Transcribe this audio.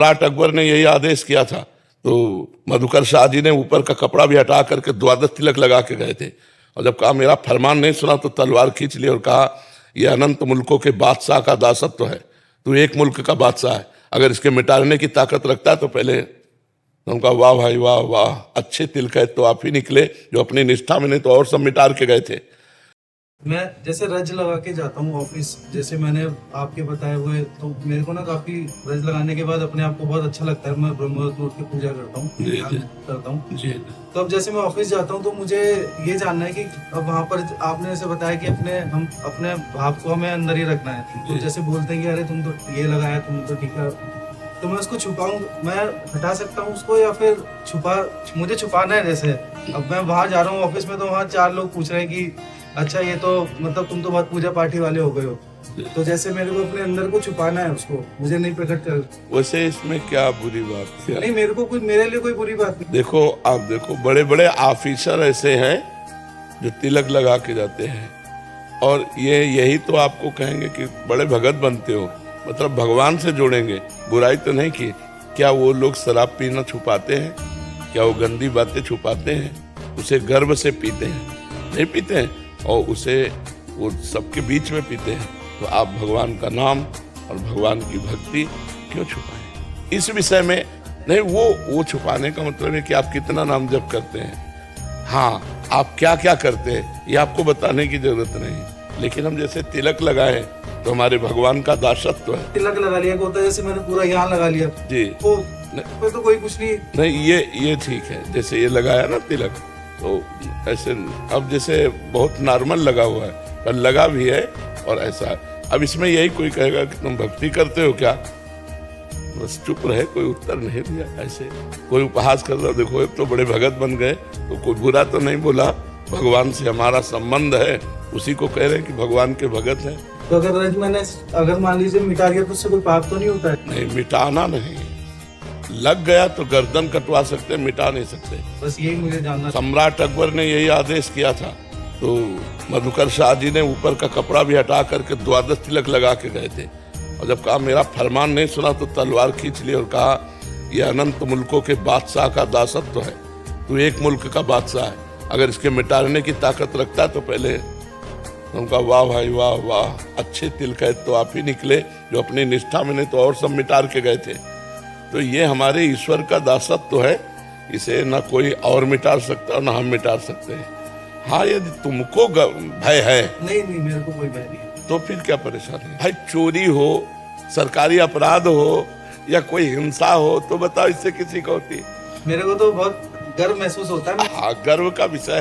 सम्राट अकबर ने यही आदेश किया था, तो मधुकर शाह जी ने ऊपर का कपड़ा भी हटा करके द्वादश तिलक लगा के गए थे। और जब कहा मेरा फरमान नहीं सुना तो तलवार खींच ली और कहा यह अनंत मुल्कों के बादशाह का दासत्व है, तू एक मुल्क का बादशाह है, अगर इसके मिटाने की ताकत रखता है तो पहले। तो उनका वाह भाई वाह वाह, अच्छे तिलक है तो आप ही निकले जो अपनी निष्ठा में, नहीं तो और सब मिटार के गए थे। मैं जैसे रज लगा के जाता हूँ ऑफिस, जैसे मैंने आपके बताए हुए, तो मेरे को ना काफी रज लगाने के बाद अपने आप को बहुत अच्छा लगता है। मैं ब्रह्म मुहूर्त में उठ के पूजा करता हूँ, ध्यान करता हूँ। तो अब जैसे मैं ऑफिस जाता हूँ तो मुझे ये जानना है कि अब वहाँ पर आपने जैसे बताया कि हम अपने भाव को हमें अंदर ही रखना है। तो जैसे बोलते हैं कि अरे तुम तो ये लगाया, तुम तो ठीक है, तो मैं उसको छुपाऊं, मैं हटा सकता हूँ उसको, या फिर मुझे छुपाना है। जैसे अब मैं वहां जा रहा हूँ ऑफिस में, तो वहाँ 4 लोग पूछ रहे हैं कि अच्छा ये तो मतलब तुम तो बहुत पूजा पाठी वाले हो गए हो, तो जैसे मेरे को अपने अंदर को छुपाना है, उसको मुझे नहीं प्रकट कर। वैसे इसमें क्या बुरी बात है? नहीं, मेरे लिए कोई बुरी बात नहीं। देखो आप देखो, बड़े बड़े ऑफिसर ऐसे हैं जो तिलक लगा के जाते हैं, और ये यही तो आपको कहेंगे कि बड़े भगत बनते हो, मतलब भगवान से जोड़ेंगे। बुराई तो नहीं की। क्या वो लोग शराब पीना छुपाते हैं? क्या वो गंदी बातें छुपाते हैं? उसे गर्व से पीते हैं? नहीं पीते हैं, और उसे वो सबके बीच में पीते हैं। तो आप भगवान का नाम और भगवान की भक्ति क्यों छुपाएं? इस विषय में नहीं, वो छुपाने का मतलब है कि आप कितना नाम जप करते हैं। हाँ, आप क्या क्या करते हैं ये आपको बताने की जरूरत नहीं, लेकिन हम जैसे तिलक लगाए तो हमारे भगवान का दासत्व है। तिलक लगा लिया होता है, जैसे मैंने पूरा यहाँ लगा लिया जी, तो कोई कुछ नहीं। ये ठीक है, जैसे ये लगाया ना तिलक, तो ऐसे अब जैसे बहुत नॉर्मल लगा हुआ है, पर लगा भी है और ऐसा है। अब इसमें यही कोई कहेगा कि तुम भक्ति करते हो क्या, बस चुप रहे, कोई उत्तर नहीं दिया। ऐसे कोई उपहास कर रहा, देखो तो बड़े भगत बन गए, तो कोई बुरा तो नहीं बोला। भगवान से हमारा संबंध है, उसी को कह रहे हैं कि भगवान के भगत हैं। तो अगर मान लीजिए मिटा दिया तो उससे कोई पाप तो नहीं होता है? नहीं, मिटाना नहीं, लग गया तो गर्दन कटवा सकते, मिटा नहीं सकते। बस यही मुझे जानना। सम्राट अकबर ने यही आदेश किया था, तो मधुकर शाह जी ने ऊपर का कपड़ा भी हटा करके द्वादश तिलक लगा के गए थे। और जब कहा मेरा फरमान नहीं सुना तो तलवार खींच ली और कहा यह अनंत मुल्कों के बादशाह का दासत्व है, तू एक मुल्क का बादशाह है, अगर इसके मिटाने की ताकत रखता है तो पहले। उनका वाह भाई वाह वाह, अच्छे तिलक है तो आप ही निकले जो अपनी निष्ठा में, नहीं तो और सब मिटार के गए थे। तो ये हमारे ईश्वर का दासत्व है, इसे ना कोई और मिटार सकता और ना हम मिटार सकते हैं। हाँ, यदि तुमको भय है, नहीं मेरे को कोई भय नहीं, तो फिर क्या परेशानी? भाई चोरी हो, सरकारी अपराध हो या कोई हिंसा हो, तो बताओ इससे किसी को होती? मेरे को तो बहुत गर्व महसूस होता है। हाँ, गर्व का विषय है।